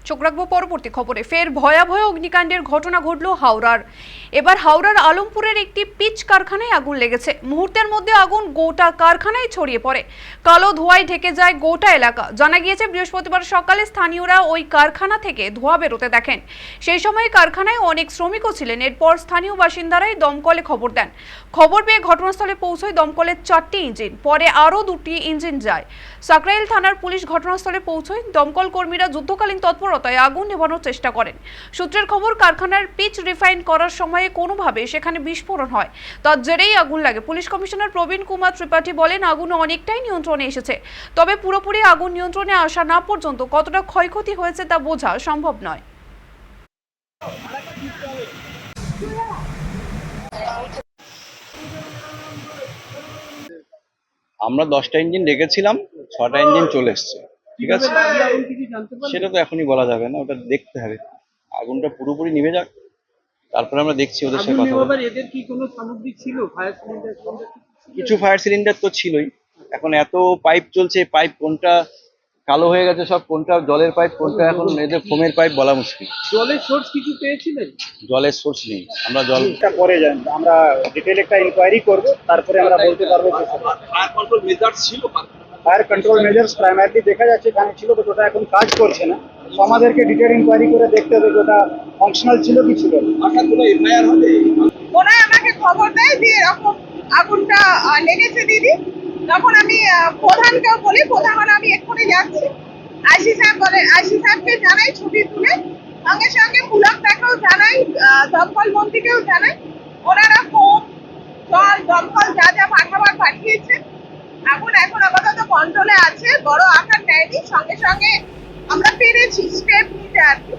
চোখ রাখবো পরবর্তী খবরে। ফের ভয়াবহ অগ্নিকাণ্ডের ঘটনা ঘটল হাওড়ার। এবার হাওড়ার আলমপুরের একটি পিচ কারখানায় আগুন লেগেছে। মুহূর্তের মধ্যে আগুন গোটা কারখানায় ছড়িয়ে পড়ে। কালো ধোঁয়ায় ঢেকে যায় গোটা এলাকা। জানা গিয়েছে বৃহস্পতিবার সকালে স্থানীয়রা ওই কারখানা থেকে ধোঁয়া বেরোতে দেখেন। সেই সময় কারখানায় অনেক শ্রমিকও ছিলেন। এরপর স্থানীয় বাসিন্দারাই দমকলে খবর দেন। খবর পেয়ে ঘটনাস্থলে পৌঁছয় দমকলের 4টি ইঞ্জিন। পরে আরও 2টি ইঞ্জিন যায়। সাকরাইল থানার পুলিশ ঘটনাস্থলে পৌঁছয়। দমকল কর্মীরা যুদ্ধকালীন তৎপরতায় আগুন নেভানোর চেষ্টা করেন। সূত্রের খবর, কারখানার পিচ রিফাইন করার সময়ে কোনোভাবে সেখানে বিস্ফোরণ হয়। তার জেরেই আগুন লাগে। পুলিশ কমিশনার প্রবীণ কুমার ত্রিপাঠী বলেন, আগুন অনেকটাই নিয়ন্ত্রণে এসেছে। তবে পুরোপুরি আগুন নিয়ন্ত্রণে আসা না পর্যন্ত কতটা ক্ষয়ক্ষতি হয়েছে তা বোঝা সম্ভব নয়। আমরা 10টা ইঞ্জিন রেখেছিলাম, 6টা ইঞ্জিন চলে এসছে। ঠিক আছে, সেটা তো এখনই বলা যাবে না, ওটা দেখতে হবে। আগুনটা পুরোপুরি নিভে যাক, তারপরে আমরা দেখছি ওদের সাথে কথা বলবো। এদের কি কোনো সামগ্রী ছিল? ফায়ার সিলিন্ডার কিছু ফায়ার সিলিন্ডার তো ছিলই। এখন এত পাইপ চলছে, পাইপ কোনটা কালো হয়ে গেছে, সব কোনটা জলের পাইপ, কোনটা এখন এদের ফোমের পাইপ বলা মুশকিল। জলের সোর্স কিছু পেয়েছিলেন? জলের সোর্স নেই, আমরা জল পরে যান, আমরা ডিটেল একটা ইনকোয়ারি করব, তারপরে আমরা বলতে পারবো। ফায়ার কন্ট্রোল মেজার্স ছিল, ফায়ার কন্ট্রোল মেজার্স প্রাইমারিলি দেখা যাচ্ছে এখানে ছিল, তো ওটা এখন কাজ করছে না। তো আমাদেরকে ডিটেল ইনকোয়ারি করে দেখতে হবে যে ওটা ফাংশনাল ছিল কি ছিল না। আশা কোনো এফআইআর হবে। ওনারা আমাকে খবর দেয় যে এরকম আগুনটা লেগেছে দিদি। তখন আমি প্রধানকেও বলি, প্রধান বলে আমি এক্ষুনি যাচ্ছি। আইসি সাহেব বলে, আইসি সাহেবকে জানাই ছবি তুলে, সঙ্গে সঙ্গে পুলকটাকেও জানাই, দমকল মন্ত্রীকেও জানাই। ওনারা ফোন, জল, দমকল যা যা পাঠাবার পাঠিয়েছে। আগুন এখন আপাতত কন্ট্রোলে আছে, বড় আকার নেয়নি। সঙ্গে সঙ্গে আমরা পেরেছি স্টেপ নিতে আর কি।